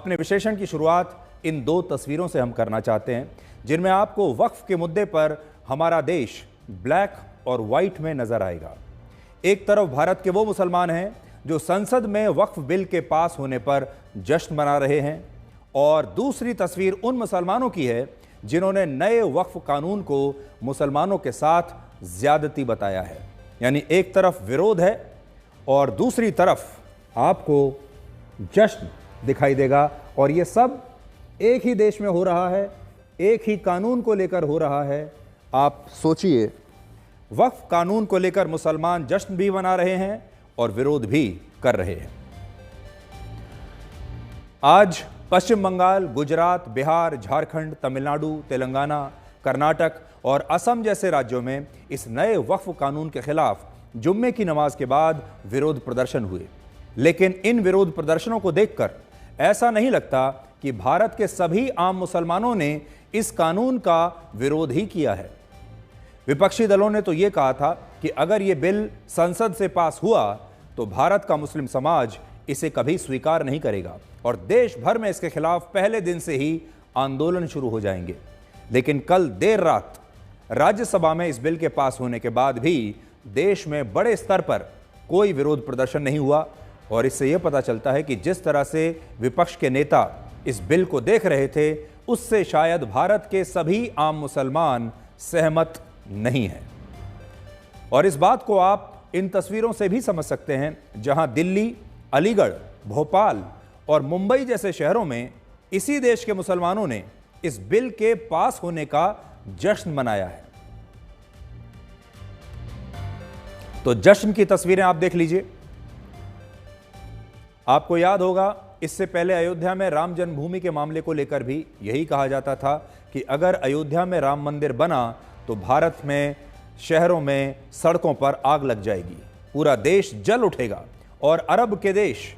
अपने विश्लेषण की शुरुआत इन दो तस्वीरों से हम करना चाहते हैं, जिनमें आपको वक्फ के मुद्दे पर हमारा देश ब्लैक और व्हाइट में नजर आएगा। एक तरफ भारत के वो मुसलमान हैं जो संसद में वक्फ बिल के पास होने पर जश्न मना रहे हैं, और दूसरी तस्वीर उन मुसलमानों की है जिन्होंने नए वक्फ कानून को मुसलमानों के साथ ज्यादती बताया है। यानी एक तरफ विरोध है और दूसरी तरफ आपको जश्न दिखाई देगा, और ये सब एक ही देश में हो रहा है, एक ही कानून को लेकर हो रहा है। आप सोचिए, वक्फ कानून को लेकर मुसलमान जश्न भी मना रहे हैं और विरोध भी कर रहे हैं। आज पश्चिम बंगाल, गुजरात, बिहार, झारखंड, तमिलनाडु, तेलंगाना, कर्नाटक और असम जैसे राज्यों में इस नए वक्फ कानून के खिलाफ जुम्मे की नमाज के बाद विरोध प्रदर्शन हुए। लेकिन इन विरोध प्रदर्शनों को देखकर ऐसा नहीं लगता कि भारत के सभी आम मुसलमानों ने इस कानून का विरोध ही किया है। विपक्षी दलों ने तो यह कहा था कि अगर यह बिल संसद से पास हुआ तो भारत का मुस्लिम समाज इसे कभी स्वीकार नहीं करेगा और देश भर में इसके खिलाफ पहले दिन से ही आंदोलन शुरू हो जाएंगे। लेकिन कल देर रात राज्यसभा में इस बिल के पास होने के बाद भी देश में बड़े स्तर पर कोई विरोध प्रदर्शन नहीं हुआ, और इससे यह पता चलता है कि जिस तरह से विपक्ष के नेता इस बिल को देख रहे थे, उससे शायद भारत के सभी आम मुसलमान सहमत नहीं हैं। और इस बात को आप इन तस्वीरों से भी समझ सकते हैं, जहां दिल्ली, अलीगढ़, भोपाल और मुंबई जैसे शहरों में इसी देश के मुसलमानों ने इस बिल के पास होने का जश्न मनाया है। तो जश्न की तस्वीरें आप देख लीजिए। आपको याद होगा, इससे पहले अयोध्या में राम जन्मभूमि के मामले को लेकर भी यही कहा जाता था कि अगर अयोध्या में राम मंदिर बना तो भारत में शहरों में सड़कों पर आग लग जाएगी, पूरा देश जल उठेगा और अरब के देश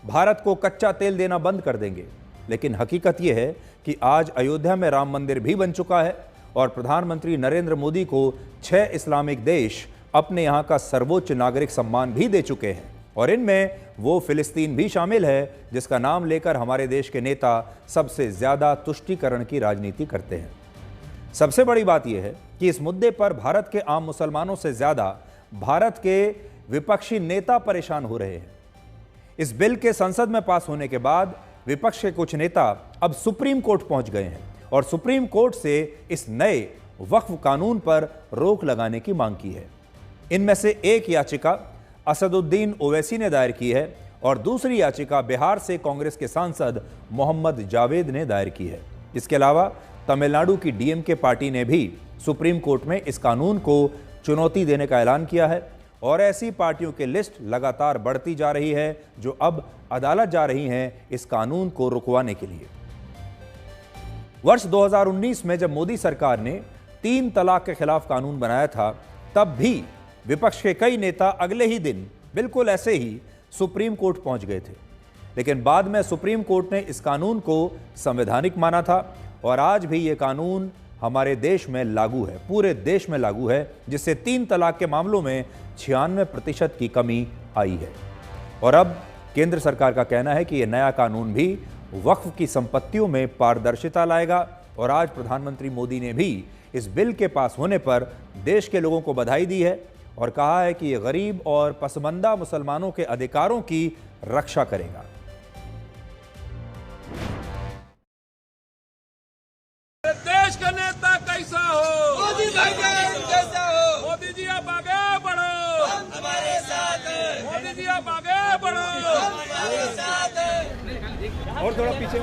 भारत को कच्चा तेल देना बंद कर देंगे। लेकिन हकीकत यह है कि आज अयोध्या में राम मंदिर भी बन चुका है और प्रधानमंत्री नरेंद्र मोदी को 6 इस्लामिक देश अपने यहां का सर्वोच्च नागरिक सम्मान भी दे चुके हैं, और इनमें वो फिलिस्तीन भी शामिल है जिसका नाम लेकर हमारे देश के नेता सबसे ज्यादा तुष्टीकरण की राजनीति करते हैं। सबसे बड़ी बात यह है कि इस मुद्दे पर भारत के आम मुसलमानों से ज्यादा भारत के विपक्षी नेता परेशान हो रहे हैं। इस बिल के संसद में पास होने के बाद विपक्ष के कुछ नेता अब सुप्रीम कोर्ट पहुंच गए हैं और सुप्रीम कोर्ट से इस नए वक्फ कानून पर रोक लगाने की मांग की है। इनमें से एक याचिका असदुद्दीन ओवैसी ने दायर की है और दूसरी याचिका बिहार से कांग्रेस के सांसद मोहम्मद जावेद ने दायर की है। इसके अलावा तमिलनाडु की डीएमके पार्टी ने भी सुप्रीम कोर्ट में इस कानून को चुनौती देने का ऐलान किया है, और ऐसी पार्टियों की लिस्ट लगातार बढ़ती जा रही है जो अब अदालत जा रही हैं इस कानून को रुकवाने के लिए। वर्ष 2019 में जब मोदी सरकार ने 3 तलाक के खिलाफ कानून बनाया था, तब भी विपक्ष के कई नेता अगले ही दिन बिल्कुल ऐसे ही सुप्रीम कोर्ट पहुंच गए थे। लेकिन बाद में सुप्रीम कोर्ट ने इस कानून को संवैधानिक माना था और आज भी यह कानून हमारे देश में लागू है, पूरे देश में लागू है, जिससे 3 तलाक के मामलों में 96% की कमी आई है। और अब केंद्र सरकार का कहना है कि यह नया कानून भी वक्फ की संपत्तियों में पारदर्शिता लाएगा, और आज प्रधानमंत्री मोदी ने भी इस बिल के पास होने पर देश के लोगों को बधाई दी है और कहा है कि यह गरीब और पसमानदा मुसलमानों के अधिकारों की रक्षा करेगा। देश का नेता कैसा हो, मोदी भाई कैसा हो, मोदी जी आप आगे बढ़ो, हम हमारे साथ हैं, मोदी जी आप आगे बढ़ो, हम हमारे साथ हैं। और थोड़ा पीछे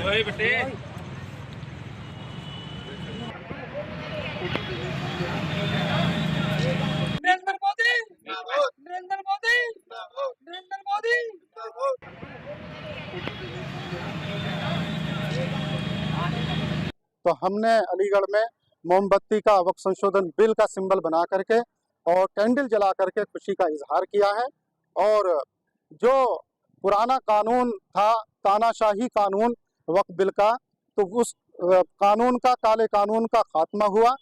वही बेटे नरेंद्र मोदी, नरेंद्र मोदी, नरेंद्र मोदी। तो हमने अलीगढ़ में मोमबत्ती का वक्फ संशोधन बिल का सिंबल बना करके और कैंडल जला करके खुशी का इजहार किया है। और जो पुराना कानून था, तानाशाही कानून वक्फ बिल का, तो उस कानून का, काले कानून का खात्मा हुआ।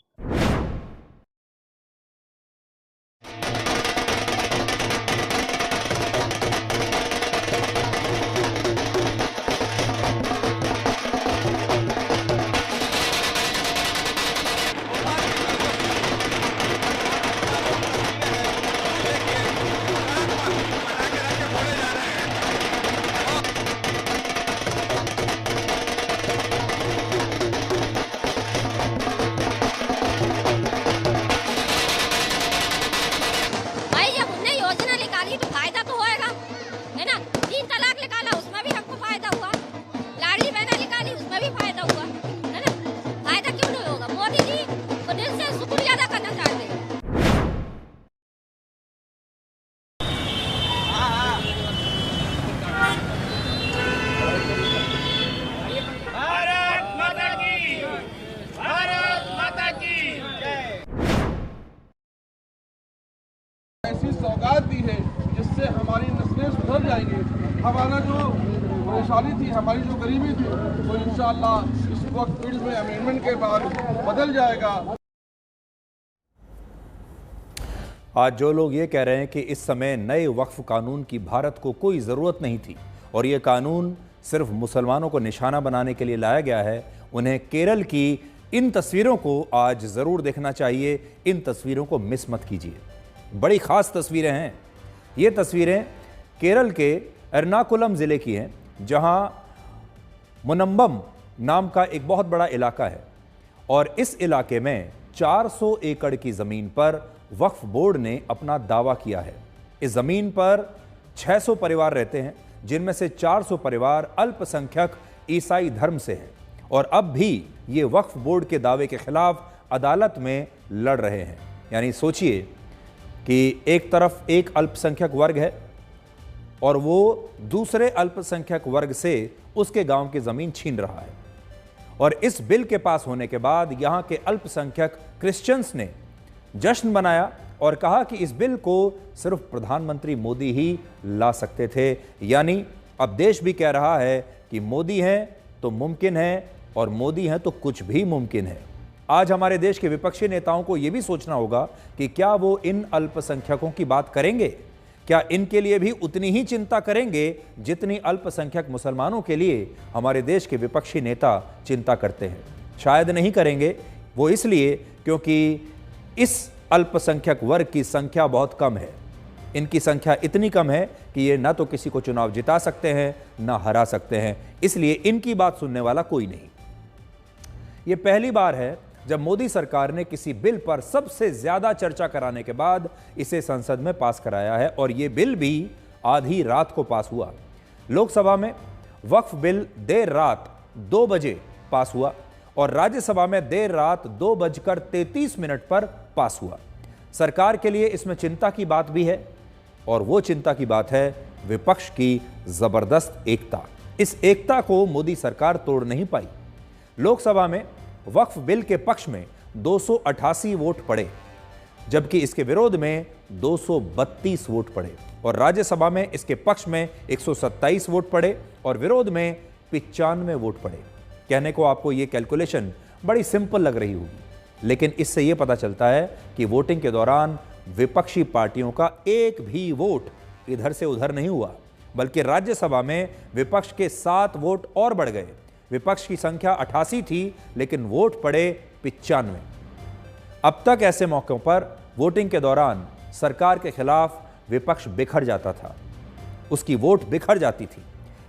हमारा जो परेशानी थी, हमारी जो गरीबी थी, वो इंशाअल्लाह इस वक्त बिल में अमेंडमेंट के बाद बदल जाएगा। आज जो लोग ये कह रहे हैं कि इस समय नए वक्फ कानून की भारत को कोई ज़रूरत नहीं थी और ये कानून सिर्फ मुसलमानों को निशाना बनाने के लिए लाया गया है, उन्हें केरल की इन तस्वीरों को आज ज़रूर देखना चाहिए। इन तस्वीरों को मिस मत कीजिए, बड़ी ख़ास तस्वीरें हैं। ये तस्वीरें केरल के एर्नाकुलम ज़िले की हैं, जहां मुनम्बम नाम का एक बहुत बड़ा इलाका है और इस इलाके में 400 एकड़ की ज़मीन पर वक्फ बोर्ड ने अपना दावा किया है। इस ज़मीन पर 600 परिवार रहते हैं, जिनमें से 400 परिवार अल्पसंख्यक ईसाई धर्म से हैं और अब भी ये वक्फ बोर्ड के दावे के खिलाफ अदालत में लड़ रहे हैं। यानी सोचिए कि एक तरफ एक अल्पसंख्यक वर्ग है और वो दूसरे अल्पसंख्यक वर्ग से उसके गांव की ज़मीन छीन रहा है और इस बिल के पास होने के बाद यहाँ के अल्पसंख्यक क्रिश्चियंस ने जश्न मनाया और कहा कि इस बिल को सिर्फ प्रधानमंत्री मोदी ही ला सकते थे। यानी अब देश भी कह रहा है कि मोदी हैं तो मुमकिन है और मोदी हैं तो कुछ भी मुमकिन है। आज हमारे देश के विपक्षी नेताओं को यह भी सोचना होगा कि क्या वो इन अल्पसंख्यकों की बात करेंगे, क्या इनके लिए भी उतनी ही चिंता करेंगे जितनी अल्पसंख्यक मुसलमानों के लिए हमारे देश के विपक्षी नेता चिंता करते हैं। शायद नहीं करेंगे, वो इसलिए क्योंकि इस अल्पसंख्यक वर्ग की संख्या बहुत कम है। इनकी संख्या इतनी कम है कि ये ना तो किसी को चुनाव जिता सकते हैं ना हरा सकते हैं, इसलिए इनकी बात सुनने वाला कोई नहीं। ये पहली बार है जब मोदी सरकार ने किसी बिल पर सबसे ज्यादा चर्चा कराने के बाद इसे संसद में पास कराया है और ये बिल भी आधी रात को पास हुआ। लोकसभा में वक्फ बिल देर रात 2 बजे पास हुआ और राज्यसभा में देर रात 2:33 पर पास हुआ। सरकार के लिए इसमें चिंता की बात भी है और वो चिंता की बात है विपक्ष की जबरदस्त एकता। इस एकता को मोदी सरकार तोड़ नहीं पाई। लोकसभा में वक्फ बिल के पक्ष में 288 वोट पड़े, जबकि इसके विरोध में 232 वोट पड़े और राज्यसभा में इसके पक्ष में 127 वोट पड़े और विरोध में 95 वोट पड़े। कहने को आपको ये कैलकुलेशन बड़ी सिंपल लग रही होगी, लेकिन इससे यह पता चलता है कि वोटिंग के दौरान विपक्षी पार्टियों का एक भी वोट इधर से उधर नहीं हुआ, बल्कि राज्यसभा में विपक्ष के 7 वोट और बढ़ गए। विपक्ष की संख्या 88 थी, लेकिन वोट पड़े 95। अब तक ऐसे मौकों पर वोटिंग के दौरान सरकार के खिलाफ विपक्ष बिखर जाता था, उसकी वोट बिखर जाती थी,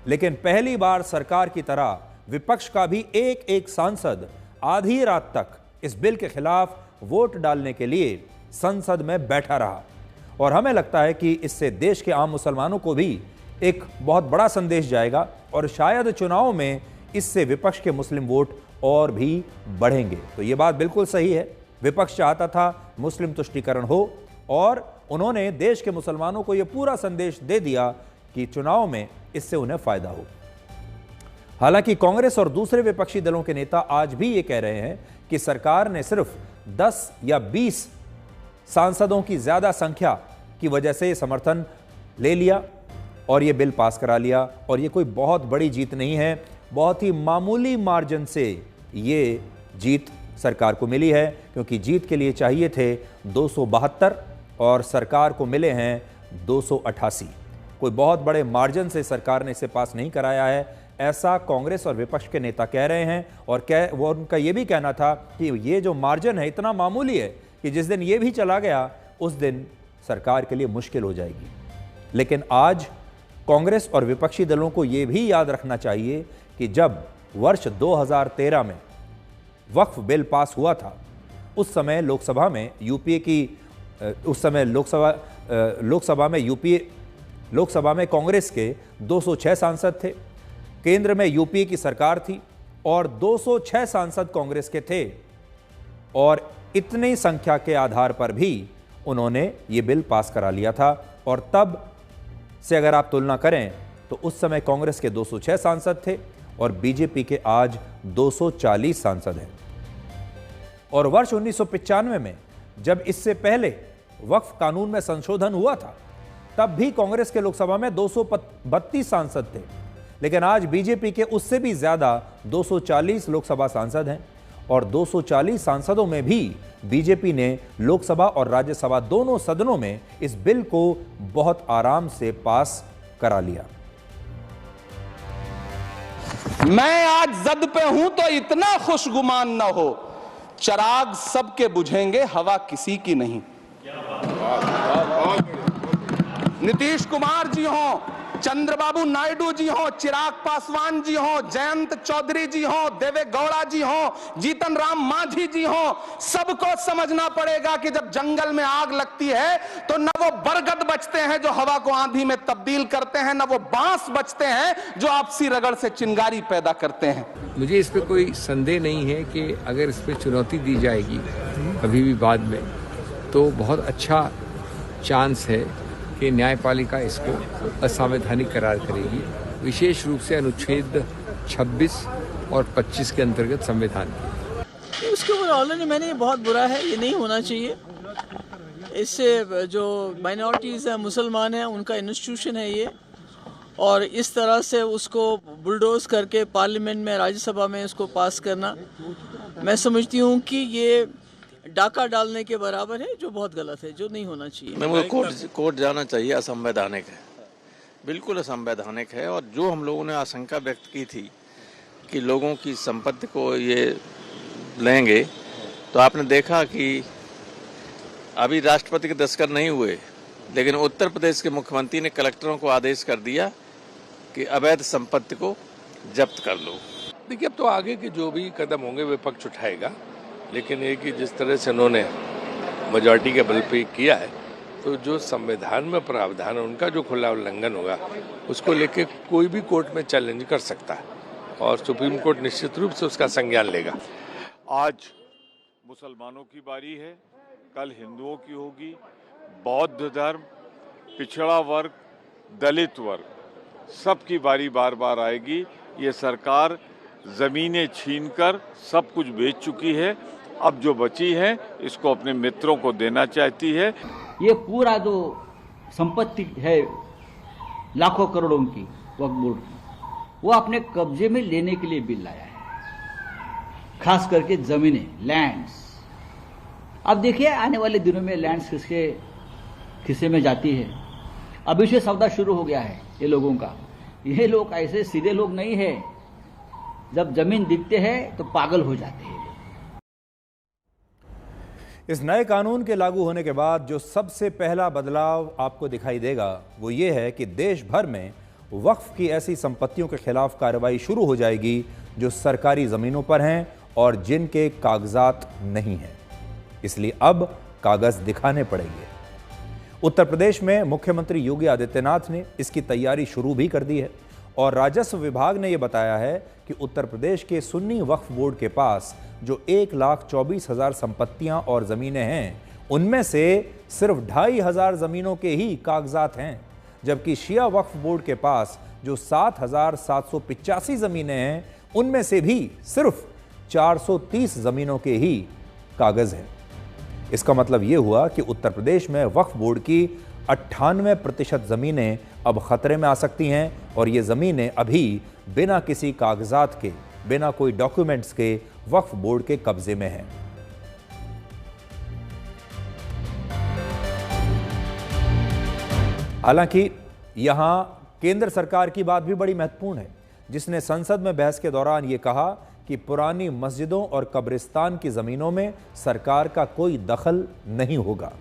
लेकिन पहली बार सरकार की तरह विपक्ष का भी एक एक सांसद आधी रात तक इस बिल के खिलाफ वोट डालने के लिए संसद में बैठा रहा और हमें लगता है कि इससे देश के आम मुसलमानों को भी एक बहुत बड़ा संदेश जाएगा और शायद चुनाव में इससे विपक्ष के मुस्लिम वोट और भी बढ़ेंगे। तो ये बात बिल्कुल सही है, विपक्ष चाहता था मुस्लिम तुष्टीकरण हो और उन्होंने देश के मुसलमानों को यह पूरा संदेश दे दिया कि चुनाव में इससे उन्हें फायदा हो। हालांकि कांग्रेस और दूसरे विपक्षी दलों के नेता आज भी ये कह रहे हैं कि सरकार ने सिर्फ 10 या 20 सांसदों की ज्यादा संख्या की वजह से समर्थन ले लिया और ये बिल पास करा लिया और ये कोई बहुत बड़ी जीत नहीं है, बहुत ही मामूली मार्जिन से ये जीत सरकार को मिली है, क्योंकि जीत के लिए चाहिए थे 272 और सरकार को मिले हैं 288। कोई बहुत बड़े मार्जिन से सरकार ने इसे पास नहीं कराया है, ऐसा कांग्रेस और विपक्ष के नेता कह रहे हैं और वो उनका ये भी कहना था कि ये जो मार्जिन है इतना मामूली है कि जिस दिन ये भी चला गया उस दिन सरकार के लिए मुश्किल हो जाएगी। लेकिन आज कांग्रेस और विपक्षी दलों को ये भी याद रखना चाहिए कि जब वर्ष 2013 में वक्फ बिल पास हुआ था, उस समय लोकसभा में लोकसभा में कांग्रेस के 206 सांसद थे, केंद्र में यूपीए की सरकार थी और 206 सांसद कांग्रेस के थे और इतनी संख्या के आधार पर भी उन्होंने ये बिल पास करा लिया था। और तब से अगर आप तुलना करें तो उस समय कांग्रेस के 206 सांसद थे और बीजेपी के आज 240 सांसद हैं। और वर्ष 1995 में जब इससे पहले वक्फ कानून में संशोधन हुआ था तब भी कांग्रेस के लोकसभा में 232 सांसद थे, लेकिन आज बीजेपी के उससे भी ज्यादा 240 लोकसभा सांसद हैं और 240 सांसदों में भी बीजेपी ने लोकसभा और राज्यसभा दोनों सदनों में इस बिल को बहुत आराम से पास करा लिया। मैं आज जद पे हूं तो इतना खुशगुमान न हो, चिराग सबके बुझेंगे हवा किसी की नहीं। नीतीश कुमार जी हो, चंद्रबाबू नायडू जी हो, चिराग पासवान जी हो, जयंत चौधरी जी हो, देवे गौड़ा जी हो, जीतन राम मांझी जी हो, सबको समझना पड़ेगा कि जब जंगल में आग लगती है तो न वो बरगद बचते हैं जो हवा को आंधी में तब्दील करते हैं, न वो बांस बचते हैं जो आपसी रगड़ से चिंगारी पैदा करते हैं। मुझे इस पे कोई संदेह नहीं है कि अगर इस पे चुनौती दी जाएगी कभी भी बाद में, तो बहुत अच्छा चांस है कि न्यायपालिका इसको असंवैधानिक करार करेगी, विशेष रूप से अनुच्छेद 26 और 25 के अंतर्गत संविधान की। उसके ऊपर ऑलरेडी मैंने, ये बहुत बुरा है, ये नहीं होना चाहिए। इससे जो माइनॉरिटीज़ हैं, मुसलमान हैं, उनका इंस्टीट्यूशन है ये, और इस तरह से उसको बुलडोज करके पार्लियामेंट में, राज्यसभा में इसको पास करना, मैं समझती हूँ कि ये डाका डालने के बराबर है, जो बहुत गलत है, जो नहीं होना चाहिए। मैं कोर्ट जाना चाहिए, असंवैधानिक है, बिल्कुल असंवैधानिक है। और जो हम लोगों ने आशंका व्यक्त की थी कि लोगों की संपत्ति को ये लेंगे, तो आपने देखा कि अभी राष्ट्रपति के दस्तखत नहीं हुए, लेकिन उत्तर प्रदेश के मुख्यमंत्री ने कलेक्टरों को आदेश कर दिया कि अवैध संपत्ति को जब्त कर लो। देखिए, अब तो आगे के जो भी कदम होंगे विपक्ष उठाएगा, लेकिन ये कि जिस तरह से उन्होंने मेजॉरिटी के बल पे किया है, तो जो संविधान में प्रावधान है उनका जो खुला उल्लंघन होगा उसको लेके कोई भी कोर्ट में चैलेंज कर सकता है और सुप्रीम कोर्ट निश्चित रूप से उसका संज्ञान लेगा। आज मुसलमानों की बारी है, कल हिंदुओं की होगी, बौद्ध धर्म, पिछड़ा वर्ग, दलित वर्ग, सबकी बारी बार बार आएगी। ये सरकार जमीनें छीनकर सब कुछ बेच चुकी है, अब जो बची है इसको अपने मित्रों को देना चाहती है। ये पूरा जो संपत्ति है लाखों करोड़ों की वक्फ बोर्ड की, वो अपने कब्जे में लेने के लिए बिल लाया है, खास करके जमीनें, लैंड्स। अब देखिए आने वाले दिनों में लैंड्स किसके खिस्से में जाती है। अभी से सौदा शुरू हो गया है ये लोगों का। ये लोग ऐसे सीधे लोग नहीं है, जब जमीन दिखते हैं तो पागल हो जाते हैं। इस नए कानून के लागू होने के बाद जो सबसे पहला बदलाव आपको दिखाई देगा वो ये है कि देश भर में वक्फ की ऐसी संपत्तियों के खिलाफ कार्रवाई शुरू हो जाएगी जो सरकारी ज़मीनों पर हैं और जिनके कागजात नहीं हैं। इसलिए अब कागज़ दिखाने पड़ेंगे। उत्तर प्रदेश में मुख्यमंत्री योगी आदित्यनाथ ने इसकी तैयारी शुरू भी कर दी है और राजस्व विभाग ने यह बताया है कि उत्तर प्रदेश के सुन्नी वक्फ बोर्ड के पास जो 1,24,000 संपत्तियां और ज़मीनें हैं, उनमें से सिर्फ 2,500 ज़मीनों के ही कागजात हैं, जबकि शिया वक्फ बोर्ड के पास जो 7,785 ज़मीनें हैं, उनमें से भी सिर्फ 430 ज़मीनों के ही कागज़ हैं। इसका मतलब ये हुआ कि उत्तर प्रदेश में वक्फ बोर्ड की 98% ज़मीनें अब ख़तरे में आ सकती हैं और ये ज़मीनें अभी बिना किसी कागजात के, बिना कोई डॉक्यूमेंट्स के वक्फ बोर्ड के कब्जे में हैं। हालांकि यहां केंद्र सरकार की बात भी बड़ी महत्वपूर्ण है, जिसने संसद में बहस के दौरान ये कहा कि पुरानी मस्जिदों और कब्रिस्तान की ज़मीनों में सरकार का कोई दखल नहीं होगा।